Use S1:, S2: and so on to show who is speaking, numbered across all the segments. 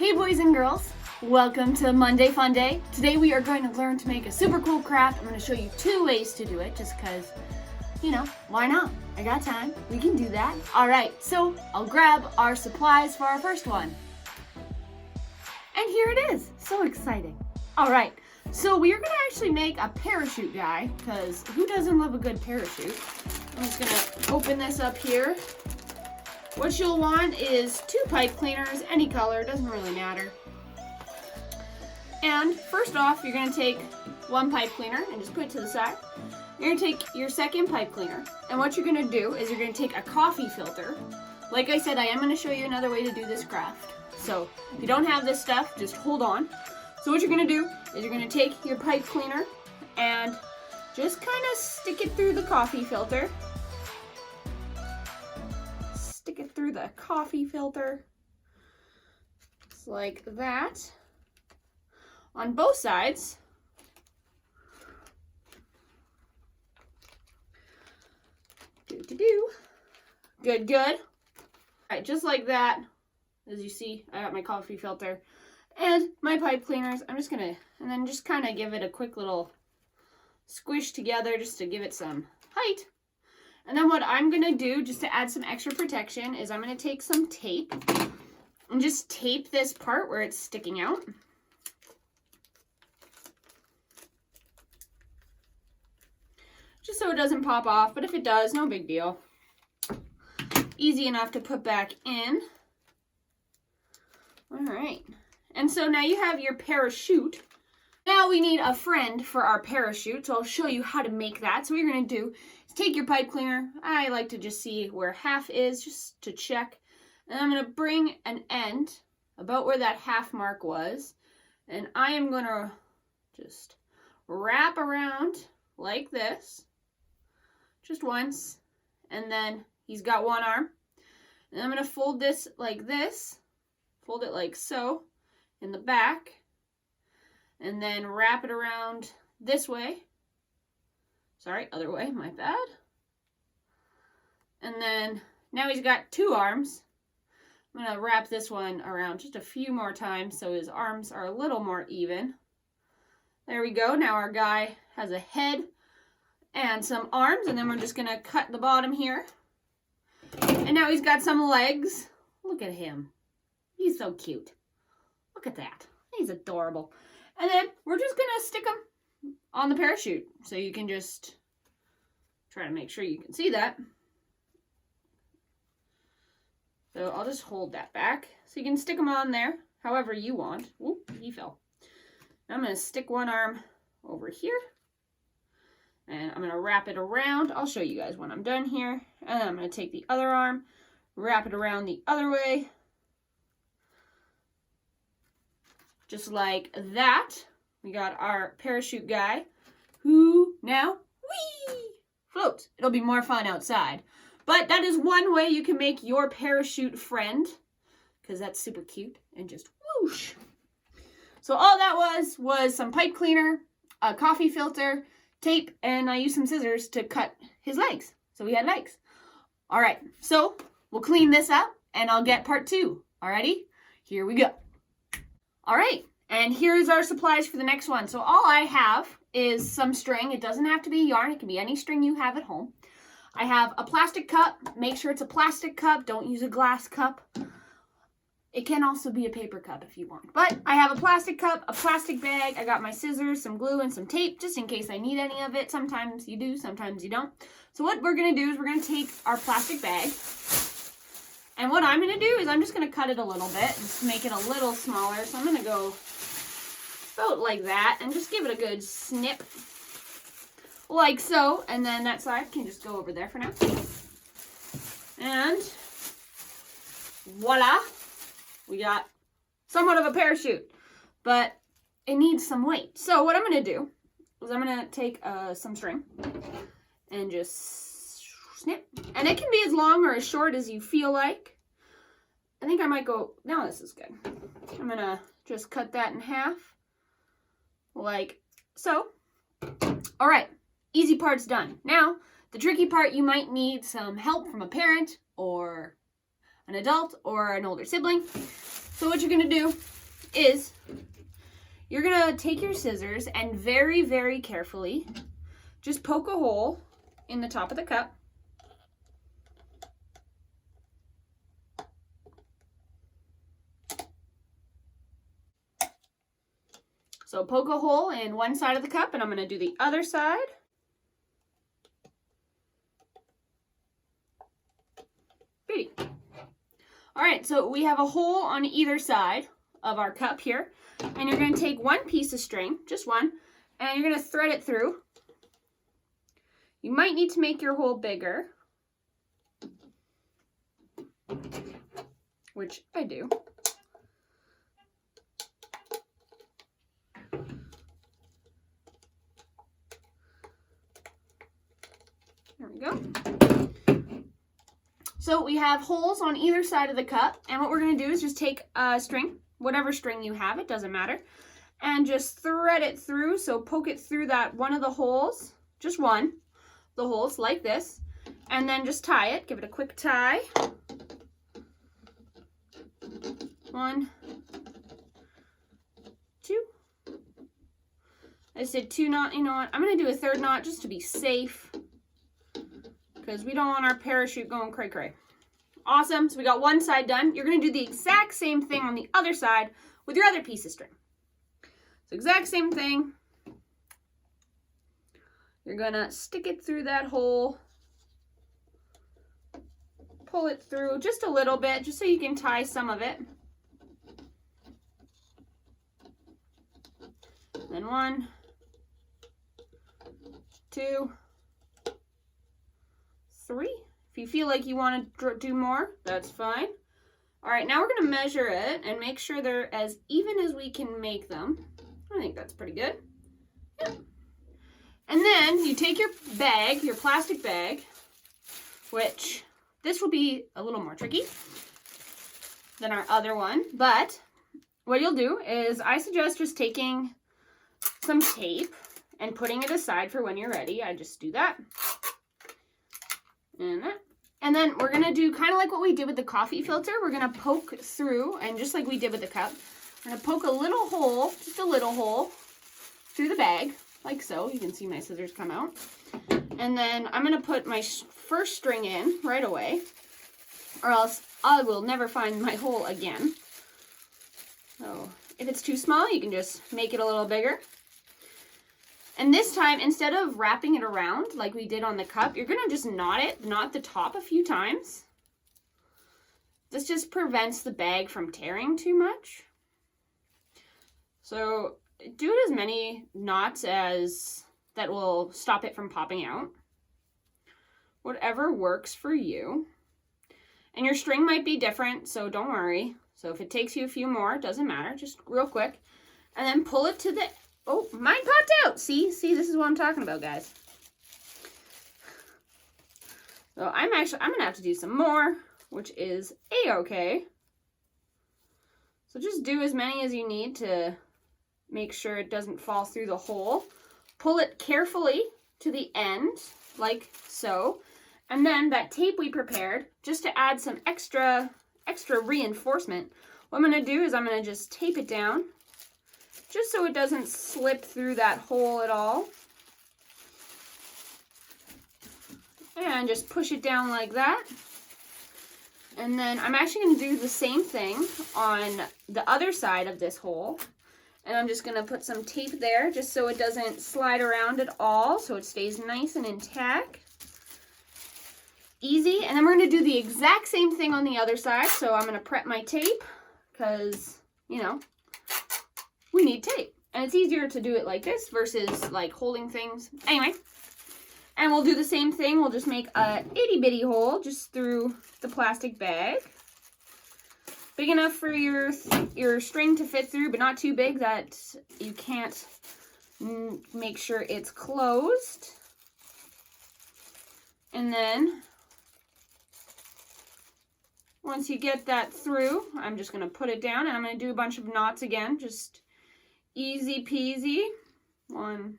S1: Hey boys and girls, welcome to Monday Fun Day. Today we are going to learn to make a super cool craft. I'm going to show you 2 ways to do it just because, why not? I got time. We can do that. Alright, so I'll grab our supplies for our first one. And here it is. So exciting. Alright, so we are going to actually make a parachute guy because who doesn't love a good parachute? I'm just going to open this up here. What you'll want is 2 pipe cleaners, any color, doesn't really matter. And first off, you're going to take 1 pipe cleaner and just put it to the side. You're going to take your second pipe cleaner, and what you're going to do is you're going to take a coffee filter. Like I said, I am going to show you another way to do this craft. So if you don't have this stuff, just hold on. So what you're going to do is you're going to take your pipe cleaner and just kind of stick it through the coffee filter. Stick it through the coffee filter. Just like that. On both sides. Good. Alright, just like that. As you see, I got my coffee filter and my pipe cleaners. I'm just gonna, and then just kind of give it a quick little squish together just to give it some height. And then what I'm gonna do, just to add some extra protection, is I'm gonna take some tape and just tape this part where it's sticking out. Just so it doesn't pop off, but if it does, no big deal. Easy enough to put back in. All right. And so now you have your parachute. Now we need a friend for our parachute, so I'll show you how to make that. So what you're gonna do is take your pipe cleaner. I like to just see where half is, just to check. And I'm gonna bring an end about where that half mark was. And I am gonna just wrap around like this. Just once. And then he's got one arm. And I'm gonna fold this like this. Fold it like so in the back. And then wrap it around this way. Sorry, other way, my bad. And then now he's got 2 arms. I'm gonna wrap this one around just a few more times so his arms are a little more even. There we go. Now our guy has a head and some arms, and then we're just gonna cut the bottom here. And now he's got some legs. Look at him. He's so cute. Look at that. He's adorable. And then we're just gonna stick him on the parachute. So you can just try to make sure you can see that. So I'll just hold that back. So you can stick them on there however you want. Whoop, he fell. I'm gonna stick one arm over here. And I'm gonna wrap it around. I'll show you guys when I'm done here. And then I'm gonna take the other arm, wrap it around the other way. Just like that. We got our parachute guy who now, whee, floats. It'll be more fun outside. But that is one way you can make your parachute friend, because that's super cute, and just whoosh. So all that was some pipe cleaner, a coffee filter, tape, and I used some scissors to cut his legs. So he had legs. All right, so we'll clean this up and I'll get part 2. Alrighty, here we go. All right, and here's our supplies for the next one. So all I have is some string. It doesn't have to be yarn. It can be any string you have at home. I have a plastic cup. Make sure it's a plastic cup. Don't use a glass cup. It can also be a paper cup if you want. But I have a plastic cup, a plastic bag. I got my scissors, some glue, and some tape, just in case I need any of it. Sometimes you do, sometimes you don't. So what we're going to do is we're going to take our plastic bag. And what I'm going to do is I'm just going to cut it a little bit, just to make it a little smaller. So I'm going to go about like that and just give it a good snip. Like so. And then that side can just go over there for now. And voila. We got somewhat of a parachute, but it needs some weight. So what I'm going to do is I'm going to take some string and just snip. And it can be as long or as short as you feel like. I think I might go, now this is good. I'm going to just cut that in half like so. All right, easy part's done. Now, the tricky part, you might need some help from a parent or an adult or an older sibling. So what you're gonna do is you're gonna take your scissors and very, very carefully just poke a hole in the top of the cup. So poke a hole in one side of the cup, and I'm gonna do the other side. Beauty. All right, so we have a hole on either side of our cup here, and you're gonna take one piece of string, just one, and you're gonna thread it through. You might need to make your hole bigger, which I do. There we go. So we have holes on either side of the cup, and what we're going to do is just take a string, whatever string you have, it doesn't matter, and just thread it through. So poke it through that one of the holes, just one, the holes like this, and then just tie it. Give it a quick tie. 1, 2. I said 2 knot. You know what? I'm going to do a 3rd knot just to be safe, because we don't want our parachute going cray-cray. Awesome, so we got one side done. You're gonna do the exact same thing on the other side with your other piece of string. So exact same thing. You're gonna stick it through that hole, pull it through just a little bit, just so you can tie some of it. Then 1, 2, 3. If you feel like you want to do more, that's fine. All right, now we're going to measure it and make sure they're as even as we can make them. I think that's pretty good. Yep. And then you take your bag, your plastic bag, which this will be a little more tricky than our other one, but what you'll do is I suggest just taking some tape and putting it aside for when you're ready. I just do that. And that. And then we're going to do kind of like what we did with the coffee filter. We're going to poke through, and just like we did with the cup, we're going to poke a little hole, just a little hole, through the bag, like so. You can see my scissors come out. And then I'm going to put my first string in right away, or else I will never find my hole again. So if it's too small, you can just make it a little bigger. And this time, instead of wrapping it around like we did on the cup, you're going to just knot the top a few times. This just prevents the bag from tearing too much. So do it as many knots as that will stop it from popping out. Whatever works for you. And your string might be different, so don't worry. So if it takes you a few more, it doesn't matter, just real quick. And then pull it to the... Oh, mine popped out. See, this is what I'm talking about, guys. So I'm gonna have to do some more, which is a-okay. So just do as many as you need to make sure it doesn't fall through the hole. Pull it carefully to the end, like so. And then that tape we prepared, just to add some extra reinforcement, what I'm gonna do is I'm gonna just tape it down, just so it doesn't slip through that hole at all. And just push it down like that. And then I'm actually going to do the same thing on the other side of this hole. And I'm just going to put some tape there just so it doesn't slide around at all, so it stays nice and intact. Easy. And then we're going to do the exact same thing on the other side. So I'm going to prep my tape because, you know, we need tape. And it's easier to do it like this versus like holding things. Anyway, and we'll do the same thing. We'll just make a itty bitty hole just through the plastic bag. Big enough for your string to fit through, but not too big that you can't make sure it's closed. And then once you get that through, I'm just going to put it down and I'm going to do a bunch of knots again, just easy peasy. 1,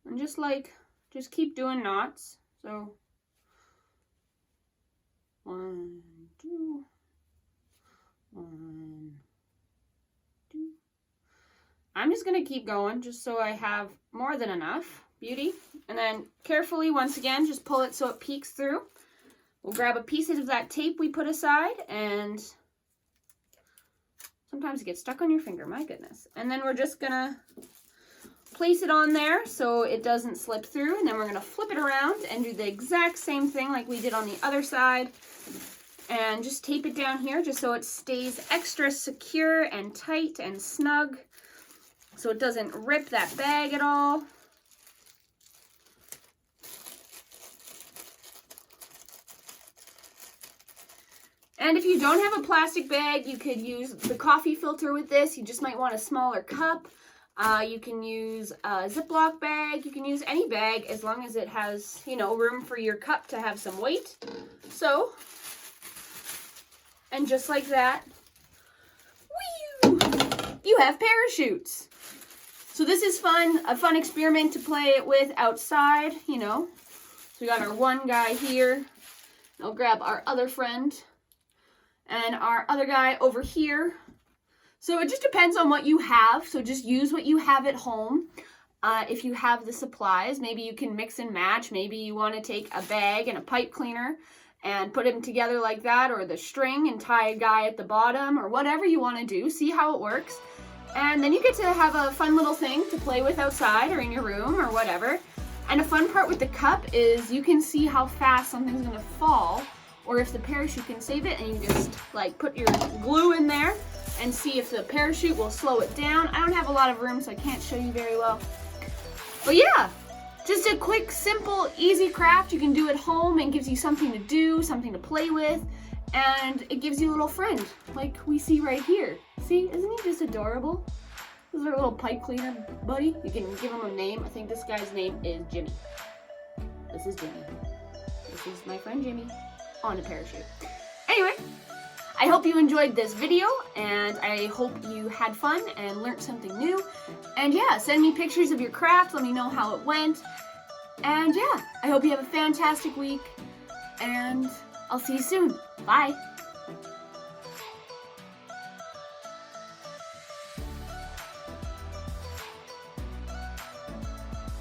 S1: and just keep doing knots. So 1, 2, 1, 2. I'm just going to keep going just so I have more than enough. Beauty. And then carefully, once again, just pull it so it peeks through. We'll grab a piece of that tape we put aside, and sometimes it gets stuck on your finger, my goodness. And then we're just going to place it on there so it doesn't slip through, and then we're going to flip it around and do the exact same thing like we did on the other side. And just tape it down here just so it stays extra secure and tight and snug, so it doesn't rip that bag at all. And if you don't have a plastic bag, you could use the coffee filter with this. You just might want a smaller cup. You can use a Ziploc bag. You can use any bag as long as it has, you know, room for your cup to have some weight. So, and just like that, whee, you have parachutes. So this is fun, a fun experiment to play it with outside, you know. So we got our one guy here. I'll grab our other friend. And our other guy over here. So it just depends on what you have. So just use what you have at home. If you have the supplies, maybe you can mix and match. Maybe you want to take a bag and a pipe cleaner and put them together like that, or the string and tie a guy at the bottom, or whatever you want to do. See how it works. And then you get to have a fun little thing to play with outside or in your room or whatever. And a fun part with the cup is you can see how fast something's going to fall, or if the parachute can save it, and you just like put your glue in there and see if the parachute will slow it down. I don't have a lot of room, so I can't show you very well. But yeah, just a quick, simple, easy craft you can do at home, and gives you something to do, something to play with, and it gives you a little friend like we see right here. See, isn't he just adorable? This is our little pipe cleaner buddy. You can give him a name. I think this guy's name is Jimmy. This is Jimmy. This is my friend Jimmy on a parachute. Anyway, I hope you enjoyed this video, and I hope you had fun and learned something new. And yeah, send me pictures of your craft. Let me know how it went. And yeah, I hope you have a fantastic week, and I'll see you soon. Bye.